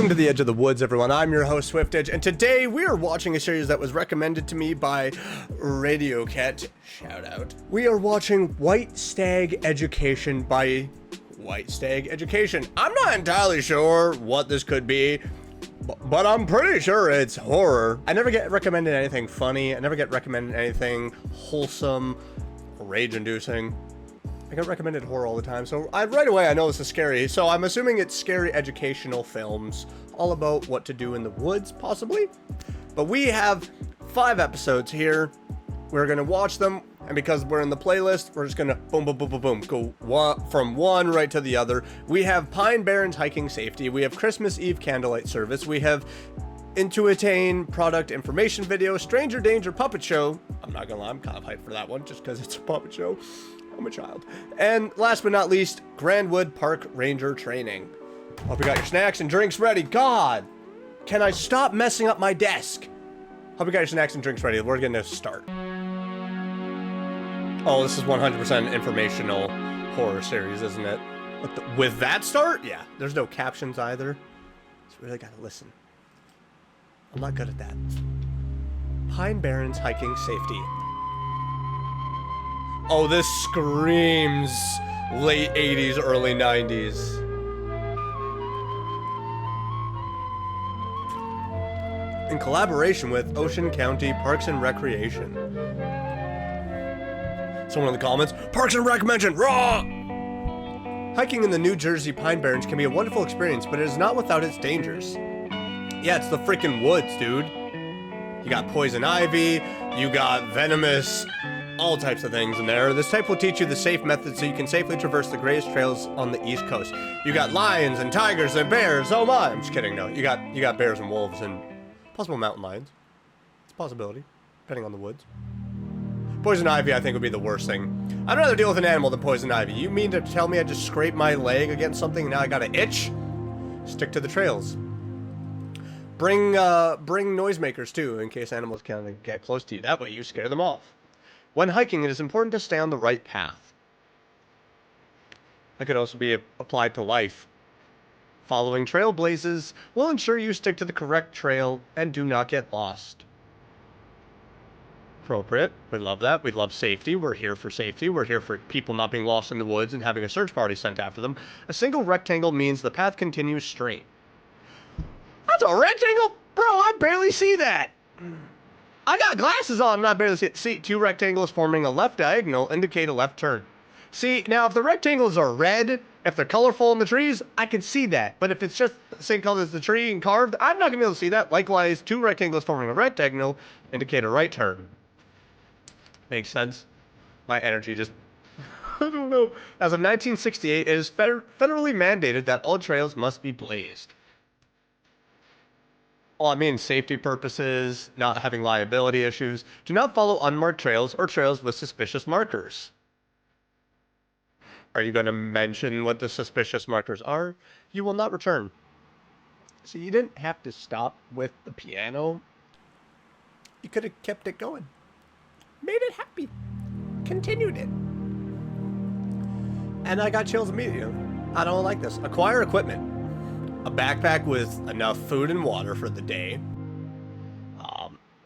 Welcome to the Edge of the Woods, everyone. I'm your host, Swift Edge, and today we are watching a series that was recommended to me by Radio Cat. Shout out. We are watching White Stag Education by White Stag Education. I'm not entirely sure what this could be, but I'm pretty sure it's horror. I never get recommended anything funny. I never get recommended anything wholesome, rage-inducing. I get recommended horror all the time, so right away I know this is scary. So I'm assuming it's scary educational films, all about what to do in the woods, possibly. But we have 5 episodes here. We're gonna watch them, and because we're in the playlist, we're just gonna boom, boom, boom, boom, boom, go from one right to the other. We have Pine Barren's hiking safety. We have Christmas Eve candlelight service. We have Intuitain product information video, Stranger Danger puppet show. I'm not gonna lie, I'm kind of hyped for that one, just because it's a puppet show. I'm a child. And last but not least, Grandwood Park Ranger training. Hope you got your snacks and drinks ready. God, can I stop messing up my desk? Hope you got your snacks and drinks ready. We're gonna start. Oh, this is 100% informational horror series, isn't it? With that start? Yeah, there's no captions either. So really gotta listen. I'm not good at that. Pine Barren's hiking safety. Oh, this screams late 80s, early 90s. In collaboration with Ocean County Parks and Recreation. Someone in the comments, Parks and Rec mentioned, raw! Hiking in the New Jersey Pine Barrens can be a wonderful experience, but it is not without its dangers. Yeah, it's the freaking woods, dude. You got poison ivy, you got venomous, all types of things in there. This type will teach you the safe method so you can safely traverse the greatest trails on the East Coast. You got lions and tigers and bears. Oh my! I'm just kidding. No, you got bears and wolves and possible mountain lions. It's a possibility, depending on the woods. Poison ivy, I think, would be the worst thing. I'd rather deal with an animal than poison ivy. You mean to tell me I just scraped my leg against something and now I got an itch? Stick to the trails. Bring noisemakers too, in case animals can get close to you. That way you scare them off. When hiking, it is important to stay on the right path. That could also be applied to life. Following trailblazes will ensure you stick to the correct trail and do not get lost. Appropriate. We love that. We love safety. We're here for safety. We're here for people not being lost in the woods and having a search party sent after them. A single rectangle means the path continues straight. That's a rectangle? Bro, I barely see that. I got glasses on and I barely see it. See, 2 rectangles forming a left diagonal indicate a left turn. See, now if the rectangles are red, if they're colorful in the trees, I can see that. But if it's just the same color as the tree and carved, I'm not going to be able to see that. Likewise, 2 rectangles forming a rectangle indicate a right turn. Makes sense. My energy just... I don't know. As of 1968, it is federally mandated that all trails must be blazed. Well, I mean, safety purposes, not having liability issues. Do not follow unmarked trails or trails with suspicious markers. Are you going to mention what the suspicious markers are? You will not return. So you didn't have to stop with the piano. You could have kept it going. Made it happy. Continued it. And I got chills immediately. I don't like this. Acquire equipment. A backpack with enough food and water for the day.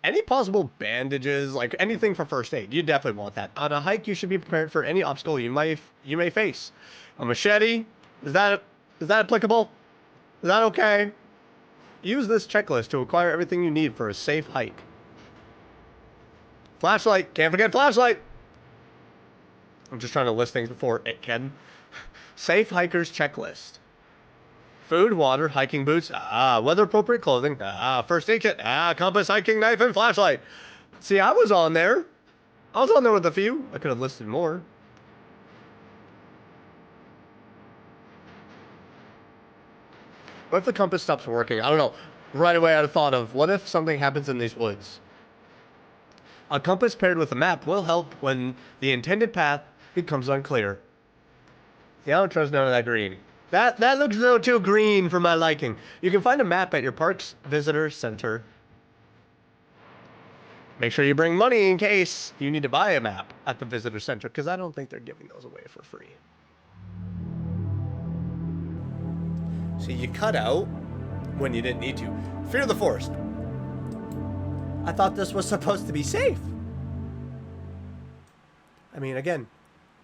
Any possible bandages, like anything for first aid. You definitely want that. On a hike, you should be prepared for any obstacle you may face. A machete, is that applicable? Is that okay? Use this checklist to acquire everything you need for a safe hike. Flashlight, can't forget flashlight. I'm just trying to list things before it can. Safe hiker's checklist. Food, water, hiking boots, weather-appropriate clothing, first aid kit, compass, hiking knife, and flashlight. See, I was on there. I was on there with a few. I could have listed more. What if the compass stops working? I don't know. Right away, I'd have thought of, what if something happens in these woods? A compass paired with a map will help when the intended path becomes unclear. See, I don't trust none of that green. That looks a little too green for my liking. You can find a map at your park's visitor center. Make sure you bring money in case you need to buy a map at the visitor center, because I don't think they're giving those away for free. So you cut out when you didn't need to. Fear the forest. I thought this was supposed to be safe. I mean, again,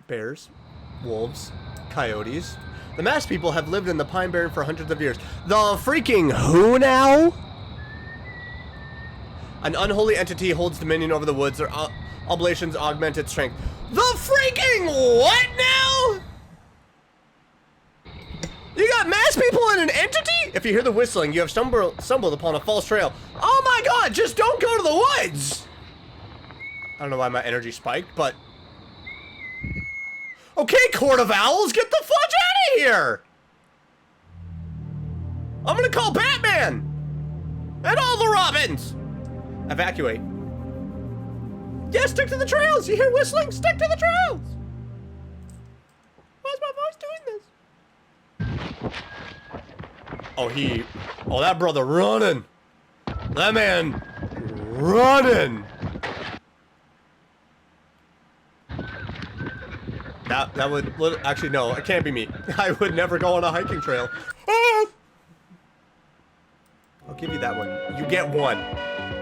bears, wolves, coyotes. The masked people have lived in the Pine Barren for hundreds of years. The freaking who now? An unholy entity holds dominion over the woods. Their oblations augment its strength. The freaking what now? You got masked people and an entity? If you hear the whistling, you have stumbled upon a false trail. Oh my god, just don't go to the woods! I don't know why my energy spiked, but... Okay, Court of Owls, get the fudge out of here! I'm gonna call Batman! And all the Robins! Evacuate. Yeah, stick to the trails! You hear whistling? Stick to the trails! Why is my voice doing this? Oh, that brother running. That man running. That would, actually no, it can't be me. I would never go on a hiking trail. Ah! I'll give you that one. You get one.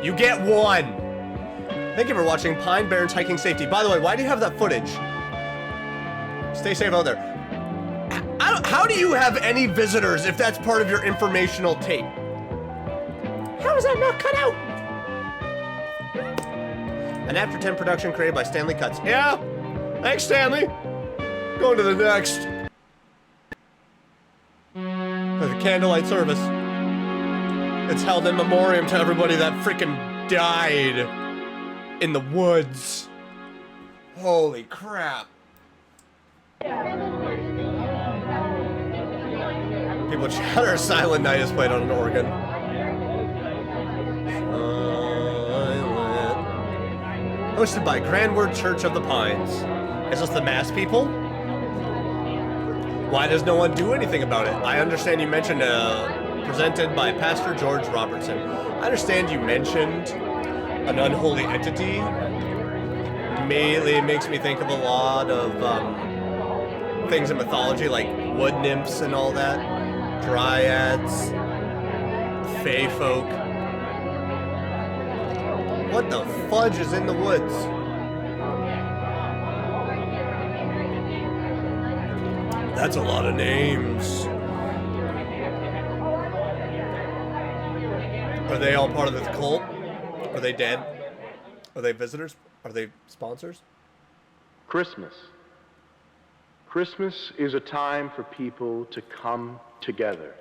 You get one. Thank you for watching Pine Barren's Hiking Safety. By the way, why do you have that footage? Stay safe out there. How do you have any visitors if that's part of your informational tape? How is that not cut out? An After 10 production created by Stanley Cuts. Yeah, thanks Stanley. Going to the next. For the candlelight service. It's held in memoriam to everybody that freaking died in the woods. Holy crap. People chatter. Silent Night is played on an organ. Silent. Hosted by Grand Word Church of the Pines. Is this the mass people? Why does no one do anything about it? I understand you mentioned presented by Pastor George Robertson. I understand you mentioned an unholy entity. Immediately makes me think of a lot of things in mythology, like wood nymphs and all that. Dryads, fae folk. What the fudge is in the woods? That's a lot of names. Are they all part of the cult? Are they dead? Are they visitors? Are they sponsors? Christmas. Christmas is a time for people to come together.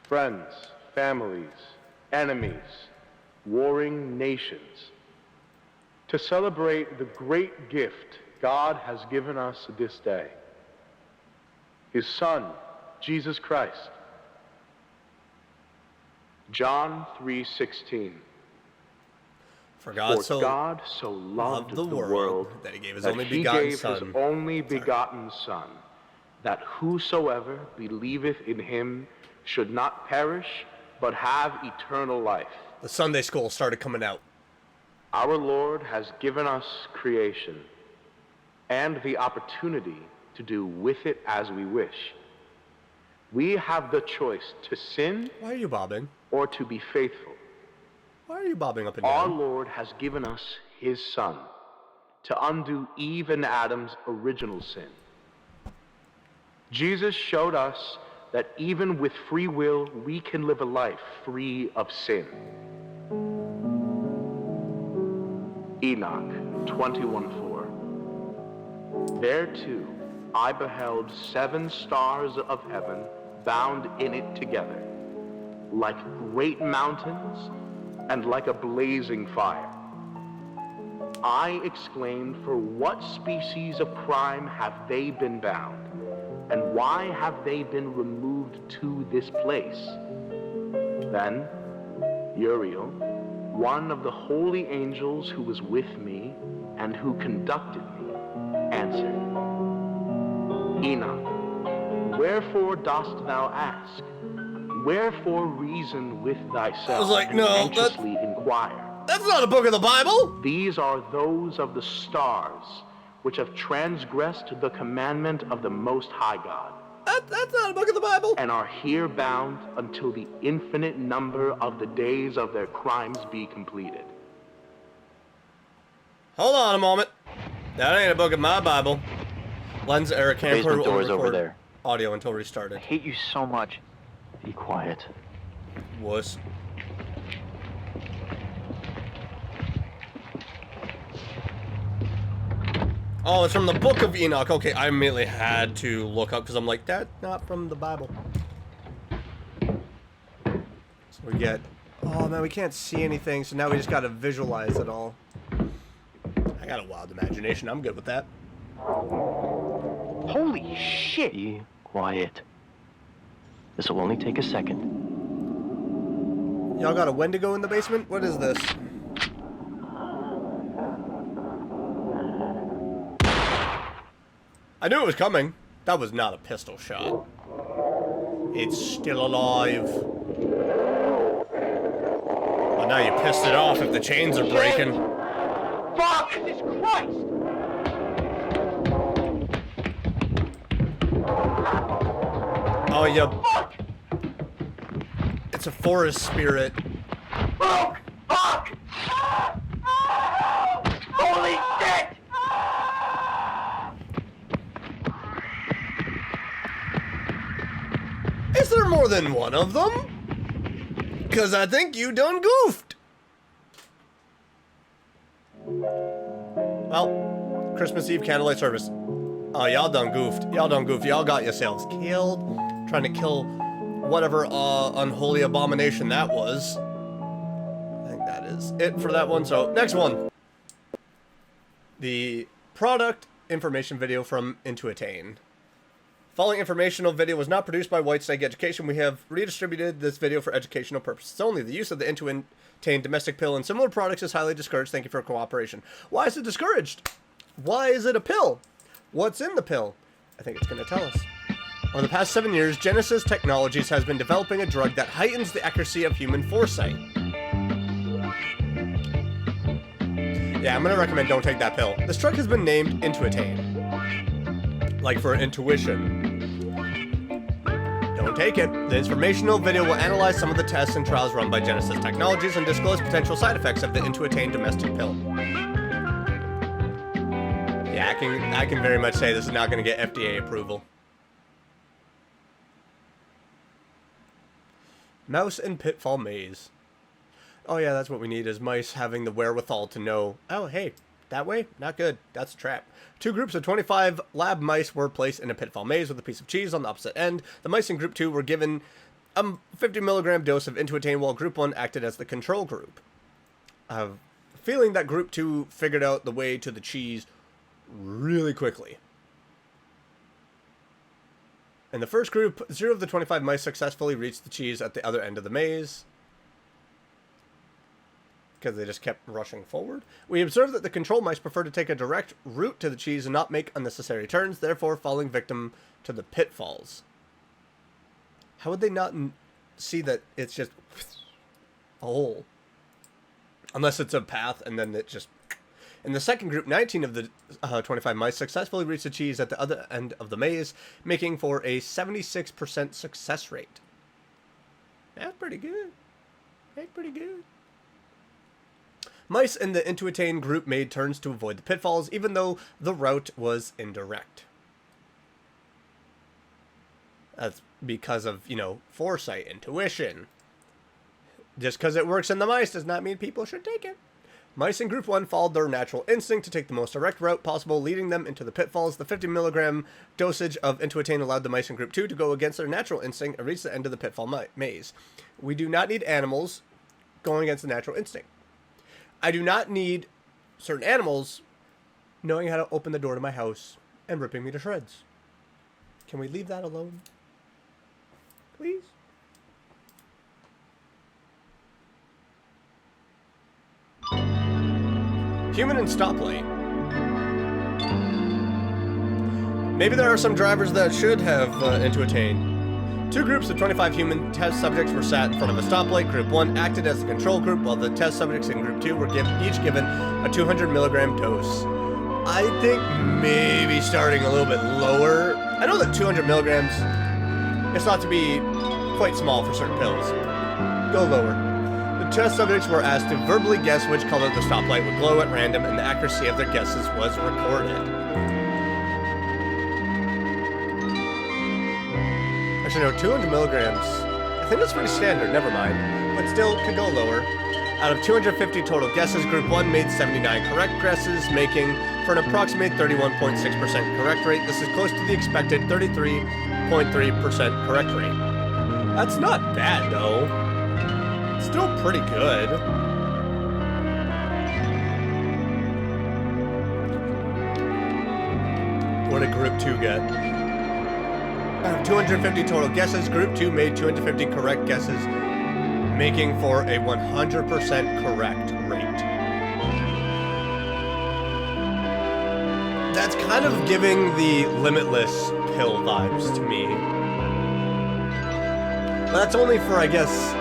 Friends, families, enemies, warring nations. To celebrate the great gift God has given us this day. His Son, Jesus Christ. John 3:16. For God so loved the world that he gave his that only he begotten gave Son. his only begotten Son, that whosoever believeth in him should not perish, but have eternal life. The Sunday school started coming out. Our Lord has given us creation and the opportunity to do with it as we wish. We have the choice to sin. Why are you bobbing? Or to be faithful. Why are you bobbing up and Our down? Lord has given us his Son to undo Eve and Adam's original sin. Jesus showed us that even with free will, we can live a life free of sin. Enoch 21:4. There too I beheld 7 stars of heaven bound in it together, like great mountains and like a blazing fire. I exclaimed, for what species of crime have they been bound? And why have they been removed to this place? Then Uriel, one of the holy angels who was with me and who conducted me, answered, Enoch, wherefore dost thou ask? Wherefore reason with thyself I was like, and no, anxiously inquire? That's not a book of the Bible! These are those of the stars which have transgressed the commandment of the Most High God. That's not a book of the Bible. And are here bound until the infinite number of the days of their crimes be completed. Hold on a moment. That ain't a book of my Bible. Lens error, camcorder Basement will door's over record there. audio until restarted. I hate you so much. Be quiet. Wuss. Oh, it's from the Book of Enoch. Okay, I immediately had to look up because I'm like, that's not from the Bible. So we get... Oh, man, we can't see anything, so now we just got to visualize it all. I got a wild imagination. I'm good with that. Holy shit! Be quiet. This will only take a second. Y'all got a Wendigo in the basement? What is this? I knew it was coming. That was not a pistol shot. It's still alive. Well, now you pissed it off if the chains are breaking. Fuck! Jesus Christ! Oh, you... It's a forest spirit. Fuck! Fuck! Holy shit! Is there more than one of them? Because I think you done goofed. Well, Christmas Eve candlelight service. Oh, y'all done goofed. Y'all done goofed. Y'all got yourselves killed. Trying to kill whatever unholy abomination that was. I think that is it for that one. So, next one. The product information video from Into Attain. Following informational video was not produced by White Stag Education. We have redistributed this video for educational purposes only. The use of the Into Attain domestic pill and similar products is highly discouraged. Thank you for cooperation. Why is it discouraged? Why is it a pill? What's in the pill? I think it's going to tell us. Over the past 7 years, Genesis Technologies has been developing a drug that heightens the accuracy of human foresight. Yeah, I'm going to recommend don't take that pill. This drug has been named Into Attain. Like for intuition. Don't take it. The informational video will analyze some of the tests and trials run by Genesis Technologies and disclose potential side effects of the Into Attain domestic pill. Yeah, I can very much say this is not going to get FDA approval. Mouse and Pitfall Maze. Oh yeah, that's what we need, is mice having the wherewithal to know, oh hey, that way? Not good. That's a trap. 2 groups of 25 lab mice were placed in a pitfall maze with a piece of cheese on the opposite end. The mice in group 2 were given a 50 milligram dose of Into Attain, while group 1 acted as the control group. I have a feeling that group 2 figured out the way to the cheese really quickly. In the first group, 0 of the 25 mice successfully reached the cheese at the other end of the maze, because they just kept rushing forward. We observed that the control mice prefer to take a direct route to the cheese and not make unnecessary turns, therefore falling victim to the pitfalls. How would they not see that it's just a hole? Unless it's a path and then it just... In the second group, 19 of the 25 mice successfully reached the cheese at the other end of the maze, making for a 76% success rate. That's pretty good. That's pretty good. Mice in the Into Attain group made turns to avoid the pitfalls, even though the route was indirect. That's because of, you know, foresight, intuition. Just because it works in the mice does not mean people should take it. Mice in group 1 followed their natural instinct to take the most direct route possible, leading them into the pitfalls. The 50 milligram dosage of Into Attain allowed the mice in group 2 to go against their natural instinct and reach the end of the pitfall maze. We do not need animals going against the natural instinct. I do not need certain animals knowing how to open the door to my house and ripping me to shreds. Can we leave that alone? Please? Human and stoplight. Maybe there are some drivers that should have Into Attain. 2 groups of 25 human test subjects were sat in front of a stoplight. Group 1 acted as the control group, while the test subjects in Group 2 were each given a 200 milligram dose. I think maybe starting a little bit lower I know that 200 milligrams is thought to be quite small for certain pills. Go lower. The test subjects were asked to verbally guess which color the stoplight would glow at random, and the accuracy of their guesses was recorded. Actually, no, 200 milligrams. I think that's pretty standard, never mind. But still, could go lower. Out of 250 total guesses, Group 1 made 79 correct guesses, making for an approximate 31.6% correct rate. This is close to the expected 33.3% correct rate. That's not bad, though. It's still pretty good. What did Group 2 get? Out of 250 total guesses, Group 2 made 250 correct guesses, making for a 100% correct rate. That's kind of giving the Limitless pill vibes to me. But that's only for, I guess,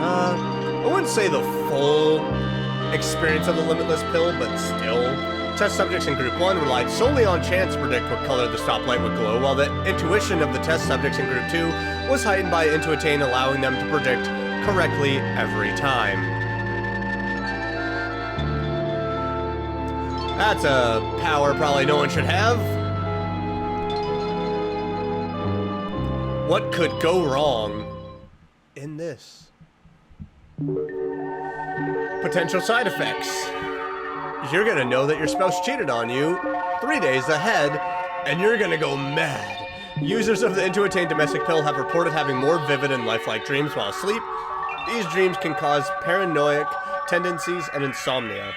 I wouldn't say the full experience of the Limitless pill, but still. Test subjects in Group 1 relied solely on chance to predict what color the stoplight would glow, while the intuition of the test subjects in Group 2 was heightened by Intuitain, allowing them to predict correctly every time. That's a power probably no one should have. What could go wrong in this? Potential side effects. You're gonna know that your spouse cheated on you 3 days ahead, and you're gonna go mad. Users of the Intuitain domestic pill have reported having more vivid and lifelike dreams while asleep. These dreams can cause paranoid tendencies and insomnia.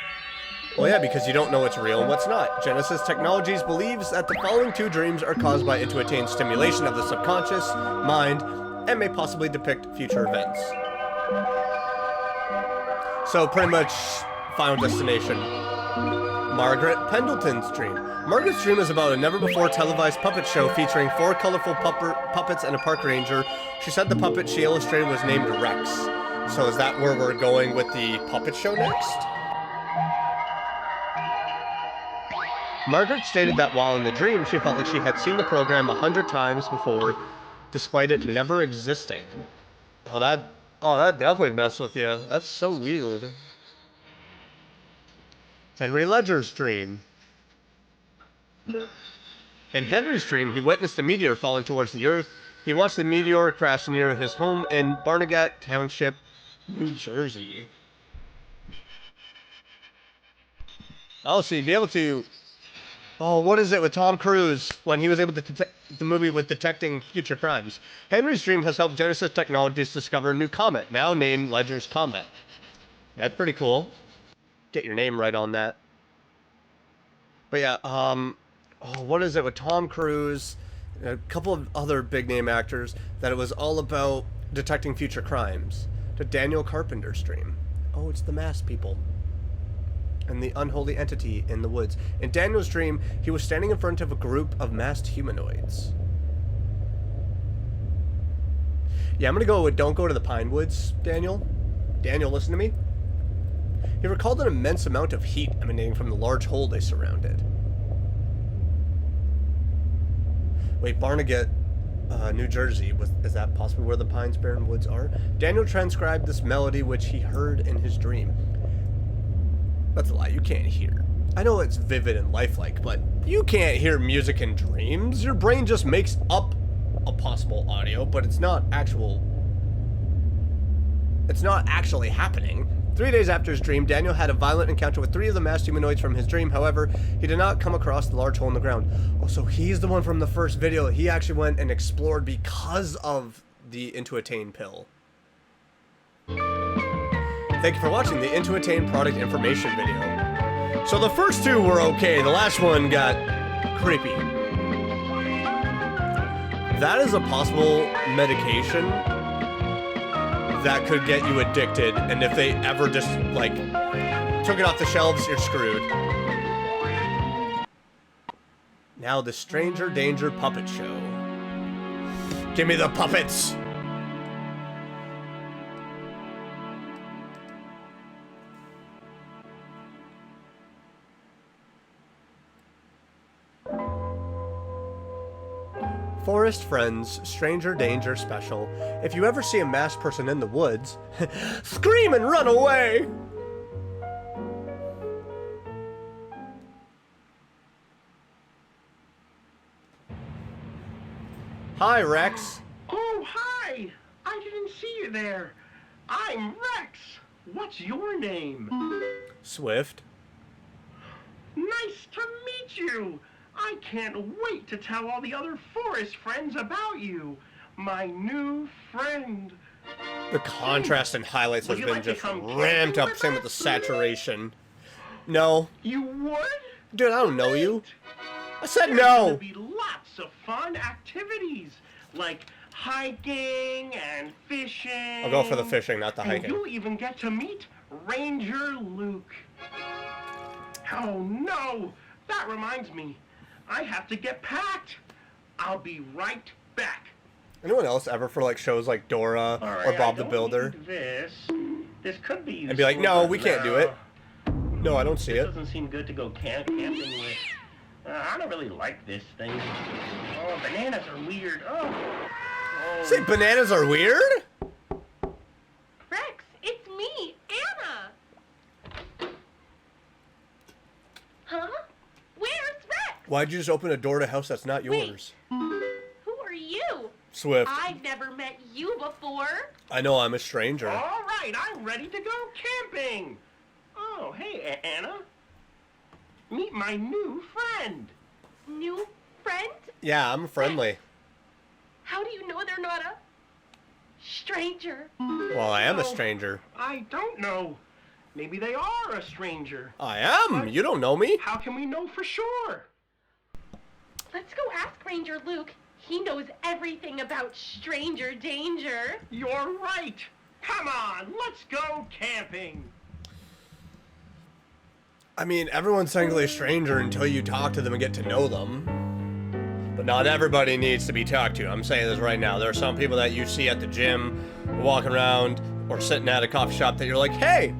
Well, yeah, because you don't know what's real and what's not. Genesis Technologies believes that the following 2 dreams are caused by Intuitain's stimulation of the subconscious mind and may possibly depict future events. So, pretty much, Final Destination. Margaret Pendleton's dream. Margaret's dream is about a never-before televised puppet show featuring 4 colorful puppets and a park ranger. She said the puppet she illustrated was named Rex. So is that where we're going with the puppet show next? Margaret stated that while in the dream, she felt like she had seen the program 100 times before, despite it never existing. Oh, that definitely messed with you. That's so weird. Henry Ledger's dream. In Henry's dream, he witnessed a meteor falling towards the Earth. He watched the meteor crash near his home in Barnegat Township, New Jersey. Oh, so you'd be able to... Oh, what is it with Tom Cruise when he was able to detect the movie with detecting future crimes? Henry's dream has helped Genesis Technologies discover a new comet, now named Ledger's Comet. That's pretty cool. Get your name right on that. But yeah, oh, what is it with Tom Cruise, a couple of other big name actors, that it was all about detecting future crimes. To Daniel Carpenter's dream. Oh, it's the masked people. And the unholy entity in the woods. In Daniel's dream, he was standing in front of a group of masked humanoids. Yeah, I'm gonna go with don't go to the Pine Woods, Daniel. Daniel, listen to me. He recalled an immense amount of heat emanating from the large hole they surrounded. Wait, Barnegat, New Jersey, is that possibly where the Pine Barren Woods are? Daniel transcribed this melody which he heard in his dream. That's a lie, you can't hear. I know it's vivid and lifelike, but you can't hear music in dreams. Your brain just makes up a possible audio, but it's not actually happening. 3 days after his dream, Daniel had a violent encounter with 3 of the masked humanoids from his dream. However, he did not come across the large hole in the ground. Oh, so he's the one from the first video. He actually went and explored because of the Intuitain pill. Thank you for watching the Intuitain product information video. So the first 2 were okay. The last one got creepy. That is a possible medication that could get you addicted, and if they ever just, like, took it off the shelves, you're screwed. Now the Stranger Danger Puppet Show. Give me the puppets! Forest Friends, Stranger Danger Special. If you ever see a masked person in the woods, scream and run away! Hi, Rex. Oh, hi! I didn't see you there. I'm Rex. What's your name? Swift. Nice to meet you. I can't wait to tell all the other forest friends about you. My new friend. The contrast and highlights has Would you been like to just come ramped camping up, with same with the us? saturation. No. You would? Dude, I don't know you. I said There's gonna no! be lots of fun activities, like hiking and fishing. I'll go for the fishing, not the And hiking. you'll even get to meet Ranger Luke. Oh no! That reminds me. I have to get packed. I'll be right back. Anyone else ever for like shows like Dora All or right, Bob I the don't Builder? need this could be And be like, useful, no, but we can't do it. No, I don't see This it. doesn't seem good to go camping with. I don't really like this thing. Oh, bananas are weird. Oh. Say bananas are weird? Rex, it's me, Anna. Huh? Where's Rex? Why'd you just open a door to a house that's not Wait. yours? Who are you? Swift. I've never met you before. I know I'm a stranger. All right, I'm ready to go camping. Oh, hey, Anna. Meet my new friend. New friend? Yeah, I'm friendly. How do you know they're not a stranger? Well, I am a Oh, stranger. I don't know. Maybe they are a stranger. I am? You don't know me? How can we know for sure? Let's go ask Ranger Luke. He knows everything about stranger danger. You're right. Come on, let's go camping. I mean, everyone's technically a stranger until you talk to them and get to know them. But not everybody needs to be talked to. I'm saying this right now. There are some people that you see at the gym, walking around, or sitting at a coffee shop that you're like, hey,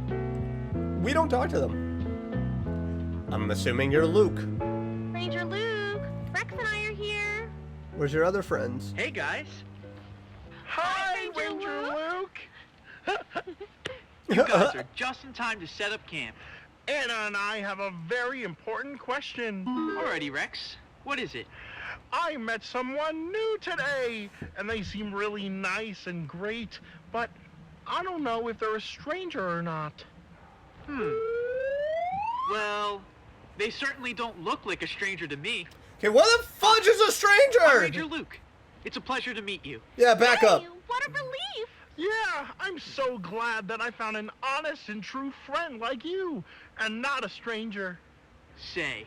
we don't talk to them. I'm assuming you're Luke. Ranger Luke, Rex and I are here. Where's your other friends? Hey guys, Hi, Ranger Ranger Luke. you guys are just in time to set up camp. Anna and I have a very important question. Alrighty, Rex, what is it? I met someone new today, and they seem really nice and great, but I don't know if they're a stranger or not. Well, they certainly don't look like a stranger to me. Okay, what the fudge is a I'm stranger? Ranger Luke. It's a pleasure to meet you. Yeah, back up. Hey, what a relief. Yeah, I'm so glad that I found an honest and true friend like you, and not a stranger. Say,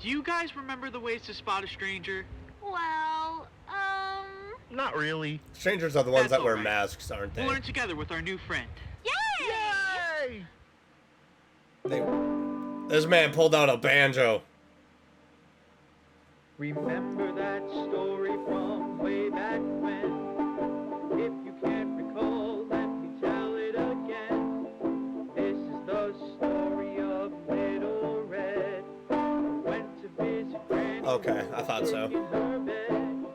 do you guys remember the ways to spot a stranger? Well, Not really. Strangers are the ones That's that wear alright. masks, aren't they? We'll learn together with our new friend. yay! Yay! This man pulled out a banjo. Remember that story from way back when? If you can't recall, let me tell it again. This is the story of Little Red. Went to visit Granny. Okay, I thought so. In her bed.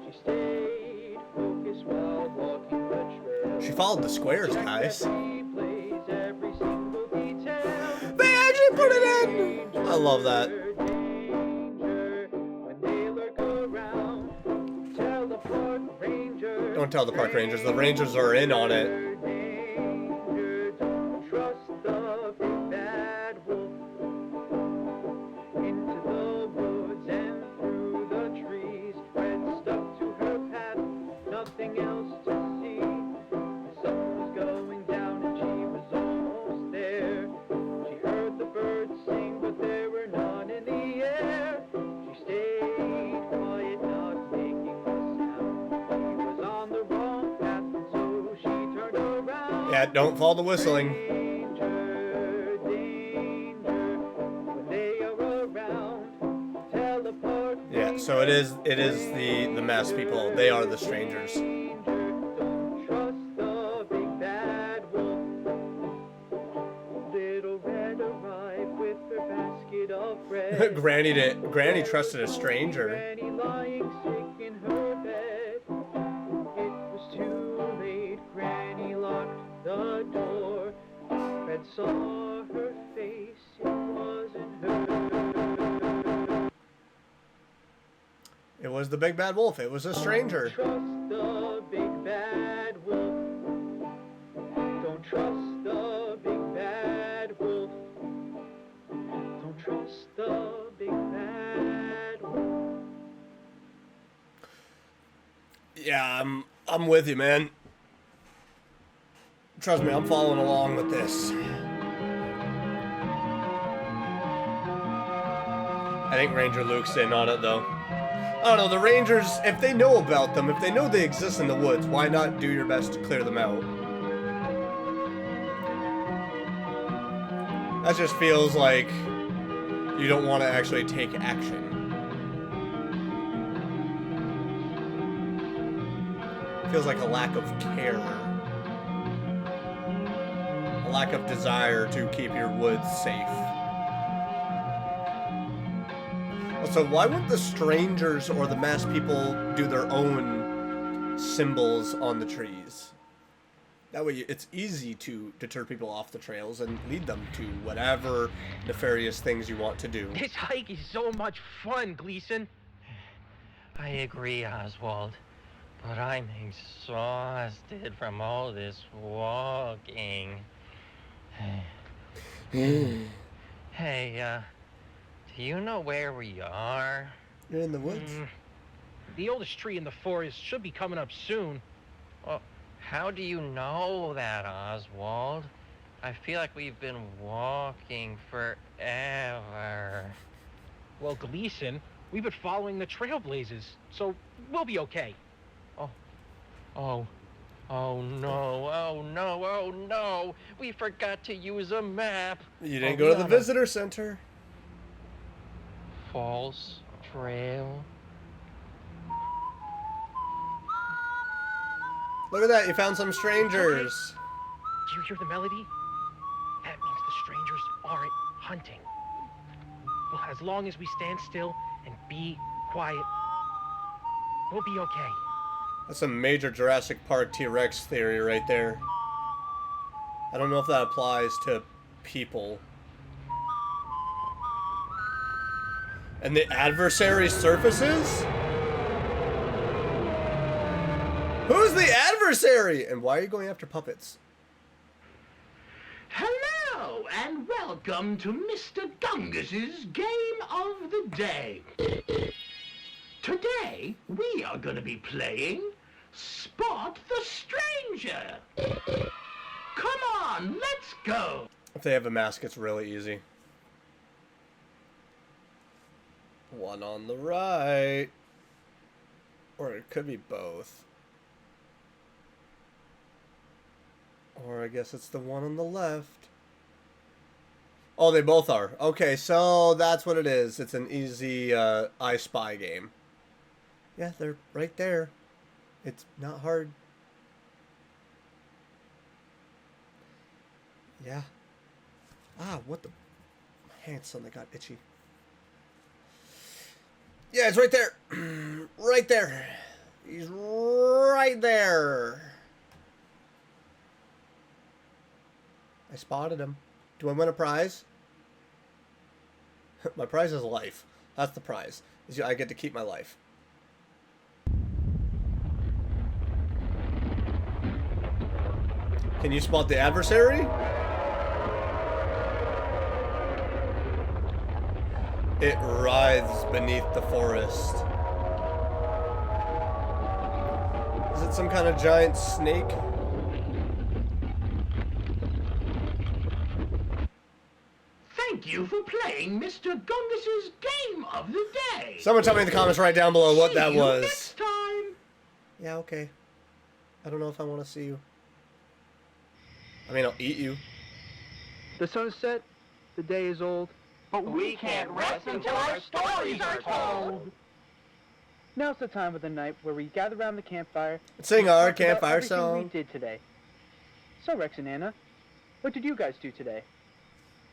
She stayed focused while walking the trail. She followed the squares, guys. Every place, every single detail. They actually put it in! I love that. Don't tell the park rangers. The rangers are in on it. Yeah, don't follow the whistling. Yeah, so it is the mass people. They are the strangers. Granny trusted a stranger. Granny lying sick in her had saw her face, it wasn't her. It was the big bad wolf. It was a stranger. Don't trust the big bad wolf. Don't trust the big bad wolf. Don't trust the big bad wolf. Yeah, I'm with you, man. Trust me, I'm following along with this. I think Ranger Luke's in on it, though. I don't know, the Rangers, if they know about them, if they know they exist in the woods, why not do your best to clear them out? That just feels like you don't want to actually take action. Feels like a lack of care. A lack of desire to keep your woods safe. So why wouldn't the strangers or the masked people do their own symbols on the trees? That way it's easy to deter people off the trails and lead them to whatever nefarious things you want to do. This hike is so much fun, Gleason. I agree, Oswald. But I'm exhausted from all this walking. Hey, do you know where we are? You're in the woods. The oldest tree in the forest should be coming up soon. Well, how do you know that, Oswald? I feel like we've been walking forever. Well, Gleason, we've been following the trailblazers, so we'll be okay. Oh no, oh no, oh no! We forgot to use a map! You didn't go to the visitor center. False trail. Look at that, you found some strangers. Do you hear the melody? That means the strangers aren't hunting. Well, as long as we stand still and be quiet, we'll be okay. That's a major Jurassic Park T-Rex theory right there. I don't know if that applies to people. And the adversary surfaces? Who's the adversary? And why are you going after puppets? Hello, and welcome to Mr. Gungus's Game of the Day. Today, we are going to be playing Spot the Stranger. Come on, let's go. If they have a mask, it's really easy. One on the right. Or it could be both. Or I guess it's the one on the left. Oh, they both are. Okay, so that's what it is. It's an easy I Spy game. Yeah, they're right there. It's not hard. Yeah. Ah, what the... My hand suddenly got itchy. Yeah, it's right there. Right there. He's right there. I spotted him. Do I win a prize? My prize is life. That's the prize. I get to keep my life. Can you spot the adversary? It writhes beneath the forest. Is it some kind of giant snake? Thank you for playing Mr. Gungus's Game of the Day. Someone tell me in the comments right down below what that See you was. next time. Yeah, okay. I don't know if I want to see you. I mean, I'll eat you. The sun's set, the day is old. But we can't rest until our stories are told. Now's the time of the night where we gather around the campfire. Sing and our talk about campfire everything song. we did today. So, Rex and Anna, what did you guys do today?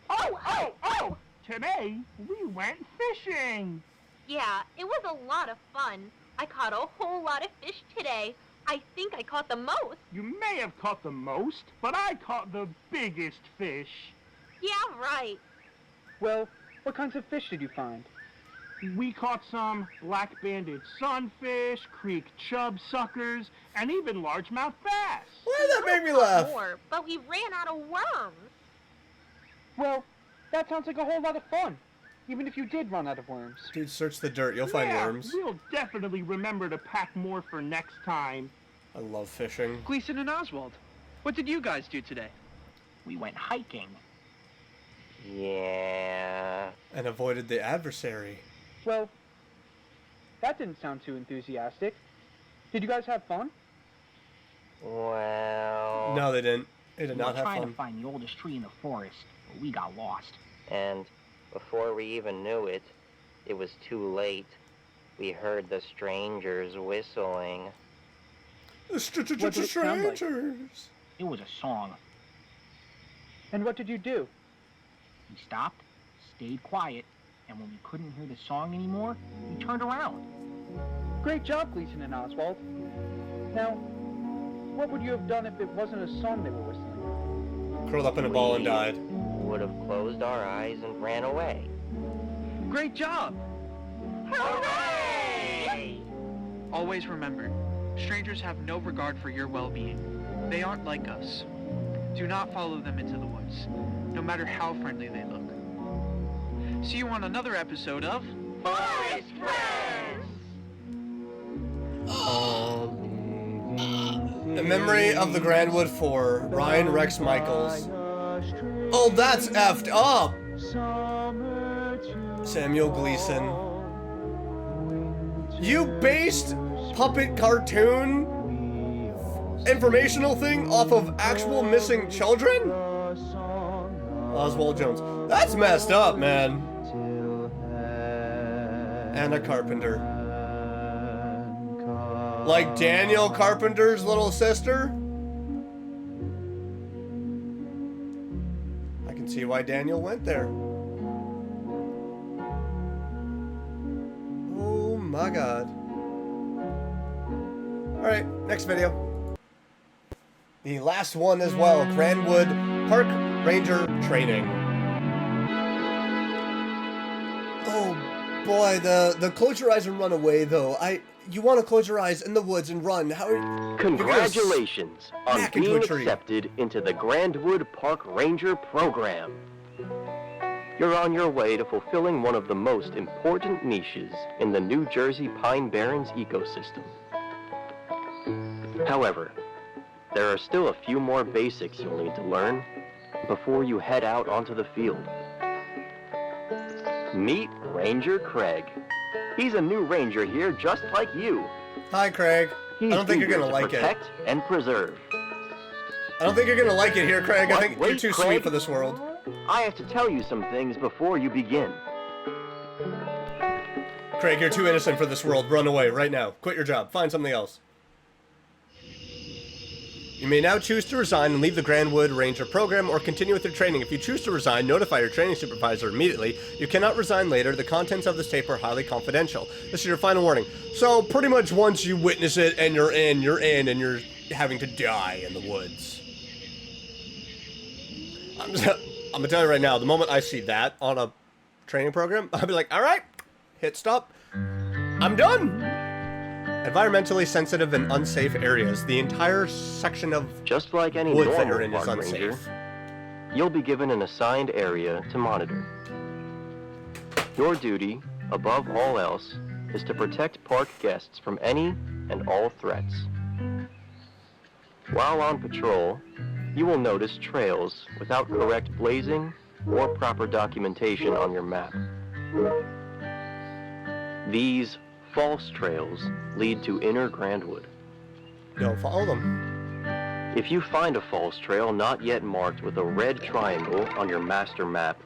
Oh! Today, we went fishing. Yeah, it was a lot of fun. I caught a whole lot of fish today. I think I caught the most. You may have caught the most, but I caught the biggest fish. Yeah, right. Well, what kinds of fish did you find? We caught some black-banded sunfish, creek chub suckers, and even largemouth bass. Why did that make me laugh? More, but we ran out of worms. Well, that sounds like a whole lot of fun. Even if you did run out of worms. Dude, search the dirt. You'll find worms. We'll definitely remember to pack more for next time. I love fishing. Gleason and Oswald, what did you guys do today? We went hiking. Yeah. And avoided the adversary. Well, that didn't sound too enthusiastic. Did you guys have fun? Well... No, they didn't. They did not have trying fun. to find the oldest tree in the forest, but we got lost. And before we even knew it, it was too late. We heard the strangers whistling. The What did it sound like? strangers. It was a song. And what did you do? We stopped, stayed quiet, and when we couldn't hear the song anymore, we turned around. Great job, Gleason and Oswald. Now, what would you have done if it wasn't a song they were whistling? Curled up in a ball and died. Would have closed our eyes and ran away. Great job! Hooray! Always remember, strangers have no regard for your well-being. They aren't like us. Do not follow them into the woods, no matter how friendly they look. See you on another episode of Forest Friends! In memory of the Grandwood 4, Ryan Rex Michaels. Oh, that's effed up! Samuel Gleason. You based puppet cartoon informational thing off of actual missing children? Oswald Jones. That's messed up, man. Anna Carpenter. Like Daniel Carpenter's little sister? I can see why Daniel went there. Oh my god. Alright, next video. The last one as well, Grandwood Park Ranger Training. Oh boy, the close your eyes and run away though. You want to close your eyes in the woods and run. How are Congratulations on smack into being a tree. accepted into the Grandwood Park Ranger program. You're on your way to fulfilling one of the most important niches in the New Jersey Pine Barrens ecosystem. However, there are still a few more basics you'll need to learn before you head out onto the field. Meet Ranger Craig. He's a new ranger here just like you. Hi, Craig. He's I don't think you're eager gonna to like it. protect and preserve. I don't think you're gonna like it here, Craig. I What? think you're Wait, too Craig. sweet for this world. I have to tell you some things before you begin. Craig, you're too innocent for this world. Run away right now. Quit your job. Find something else. You may now choose to resign and leave the Grandwood Ranger program or continue with your training. If you choose to resign, notify your training supervisor immediately. You cannot resign later. The contents of this tape are highly confidential. This is your final warning. So, pretty much once you witness it and you're in, and you're having to die in the woods. I'm gonna tell you right now, the moment I see that on a training program, I'll be like, alright, hit stop. I'm done. Environmentally sensitive and unsafe areas. The entire section of Just like any woods that normal you're in is park unsafe. ranger, you'll be given an assigned area to monitor. Your duty, above all else, is to protect park guests from any and all threats. While on patrol, you will notice trails without correct blazing or proper documentation on your map. These false trails lead to inner Grandwood. Don't follow them. If you find a false trail not yet marked with a red triangle on your master map,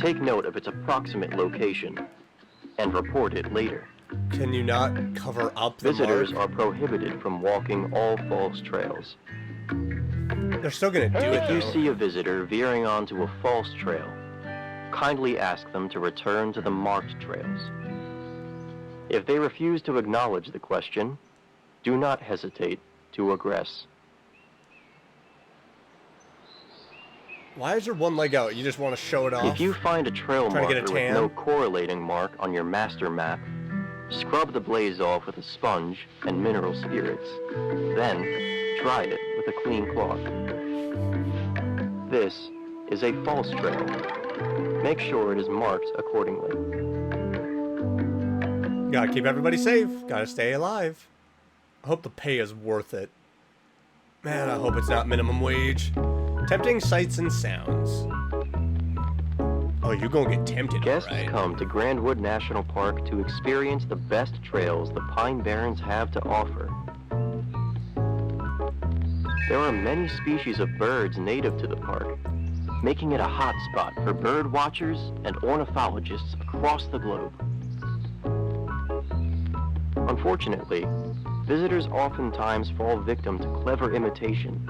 take note of its approximate location and report it later. Can you not cover up the Visitors mark? are prohibited from walking all false trails. They're still gonna do it If you though. see a visitor veering onto a false trail, kindly ask them to return to the marked trails. If they refuse to acknowledge the question, do not hesitate to aggress. Why is your one leg out? You just want to show it off? If you find a trail Trying to marker get a with tan? no correlating mark on your master map, scrub the blaze off with a sponge and mineral spirits. Then, dry it with a clean cloth. This is a false trail. Make sure it is marked accordingly. Gotta keep everybody safe. Gotta stay alive. I hope the pay is worth it. Man, I hope it's not minimum wage. Tempting sights and sounds. Oh, you're gonna get tempted, Guests right? come to Grandwood National Park to experience the best trails the Pine Barrens have to offer. There are many species of birds native to the park, making it a hot spot for bird watchers and ornithologists across the globe. Unfortunately, visitors oftentimes fall victim to clever imitation.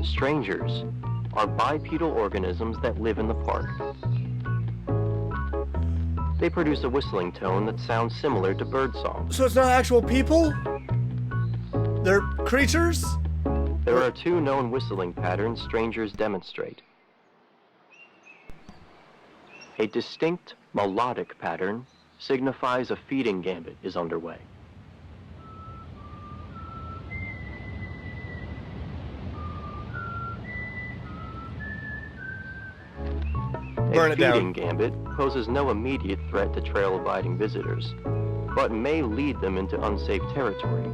Strangers are bipedal organisms that live in the park. They produce a whistling tone that sounds similar to birdsong. So it's not actual people? They're creatures? There are two known whistling patterns strangers demonstrate. A distinct melodic pattern signifies a feeding gambit is underway. Burn A it down. feeding gambit poses no immediate threat to trail-abiding visitors, but may lead them into unsafe territory.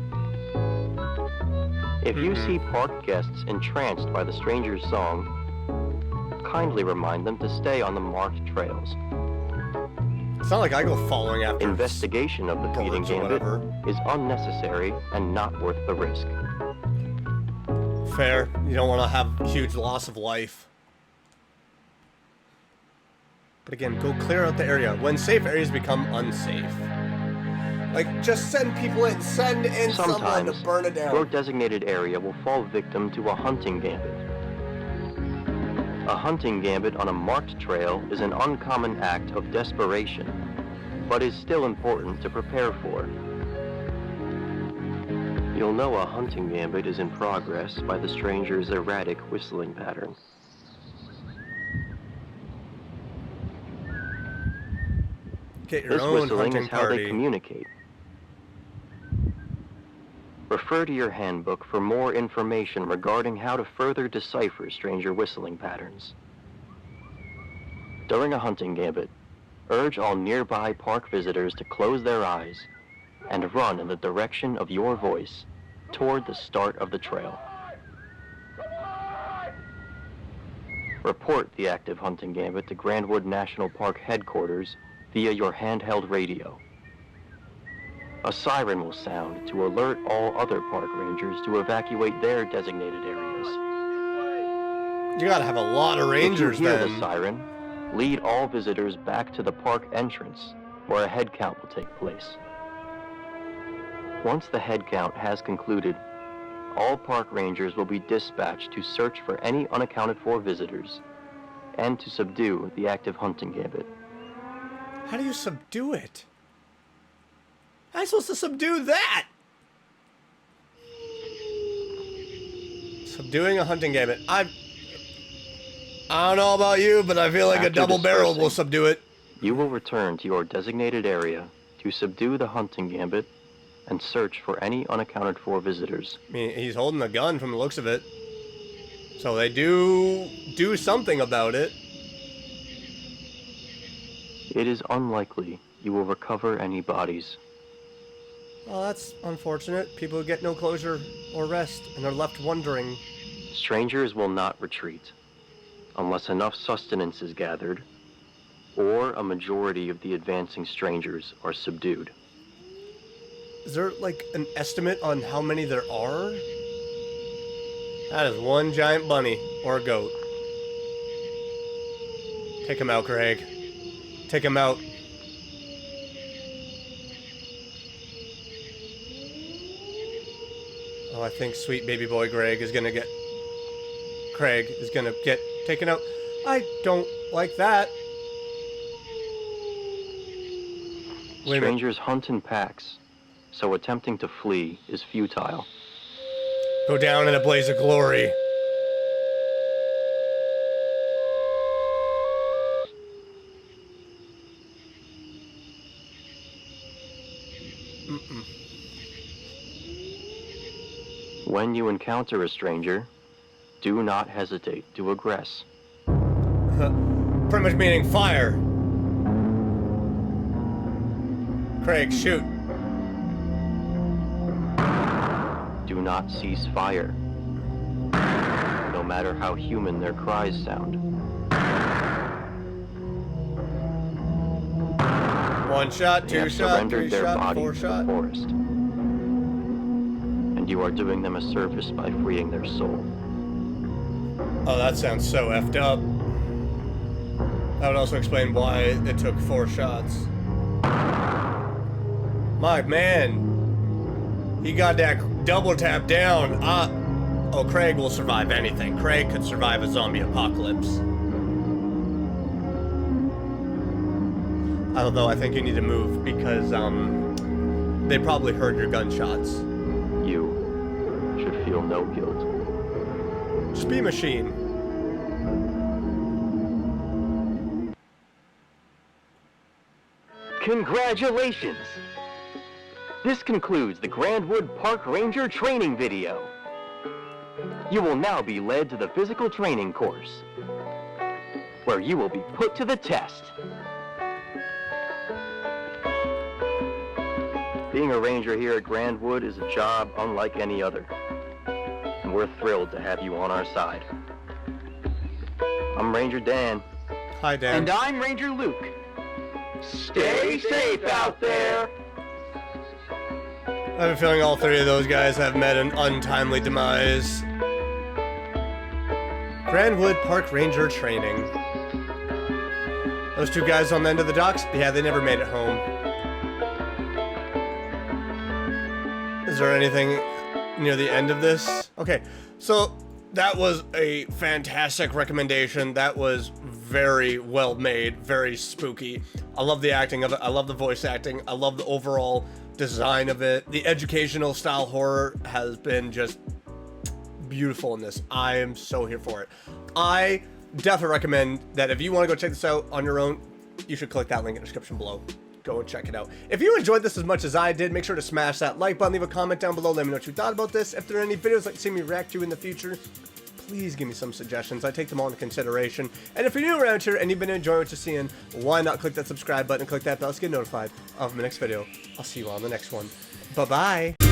If you see park guests entranced by the stranger's song, kindly remind them to stay on the marked trails. It's not like I go following after Investigation of the feeding birds or gambit whatever. is unnecessary and not worth the risk. Fair. You don't want to have huge loss of life. But again, go clear out the area. When safe areas become unsafe. Like, just send people in. Send in someone to Sometimes, burn it down. your designated area will fall victim to a hunting gambit. A hunting gambit on a marked trail is an uncommon act of desperation, but is still important to prepare for. You'll know a hunting gambit is in progress by the stranger's erratic whistling pattern. Get your This own whistling hunting is how they party. communicate. Refer to your handbook for more information regarding how to further decipher stranger whistling patterns. During a hunting gambit, urge all nearby park visitors to close their eyes and run in the direction of your voice toward the start of the trail. Report the active hunting gambit to Grandwood National Park headquarters via your handheld radio. A siren will sound to alert all other park rangers to evacuate their designated areas. You gotta have a lot of rangers If you hear then. the siren, lead all visitors back to the park entrance, where a head count will take place. Once the head count has concluded, all park rangers will be dispatched to search for any unaccounted for visitors and to subdue the active hunting gambit. How do you subdue it? How am I supposed to subdue that? Subduing a hunting gambit. I don't know about you, but I feel like a After double barrel will dispersing, subdue it. You will return to your designated area to subdue the hunting gambit and search for any unaccounted for visitors. I mean, he's holding a gun from the looks of it. So they do something about it. It is unlikely you will recover any bodies. Well, that's unfortunate. People get no closure or rest, and are left wondering. Strangers will not retreat unless enough sustenance is gathered or a majority of the advancing strangers are subdued. Is there, like, an estimate on how many there are? That is one giant bunny, or a goat. Take him out, Craig. Take him out. Oh, I think sweet baby boy Craig is gonna get taken out. I don't like that. Wait a minute. Strangers hunt in packs so attempting to flee is futile. Go down in a blaze of glory. When you encounter a stranger, do not hesitate to aggress. Pretty much meaning fire. Craig, shoot. Do not cease fire, no matter how human their cries sound. One shot, They two have shot, surrendered three their shot, body four to the shot. forest, and you are doing them a service by freeing their soul. Oh, that sounds so effed up. That would also explain why it took 4 shots. My man, he got that double tap down. Oh, Craig will survive anything. Craig could survive a zombie apocalypse. Although I think you need to move because they probably heard your gunshots. You should feel no guilt. Just be a machine. Congratulations! This concludes the Grandwood Park Ranger training video. You will now be led to the physical training course, where you will be put to the test. Being a ranger here at Grandwood is a job unlike any other, and we're thrilled to have you on our side. I'm Ranger Dan. Hi, Dan. And I'm Ranger Luke. Stay safe out there! I have a feeling all 3 of those guys have met an untimely demise. Grandwood Park Ranger training. Those 2 guys on the end of the docks, yeah, they never made it home. Is there anything near the end of this? Okay, so that was a fantastic recommendation. That was very well made, very spooky. I love the acting of it. I love the voice acting. I love the overall design of it. The educational style horror has been just beautiful in this. I am so here for it. I definitely recommend that if you want to go check this out on your own, you should click that link in the description below. Go and check it out. If you enjoyed this as much as I did, make sure to smash that like button, leave a comment down below, let me know what you thought about this. If there are any videos like to see me react to in the future, please give me some suggestions. I take them all into consideration. And if you're new around here and you've been enjoying what you're seeing, why not click that subscribe button and click that bell to get notified of my next video. I'll see you on the next one. Bye-bye.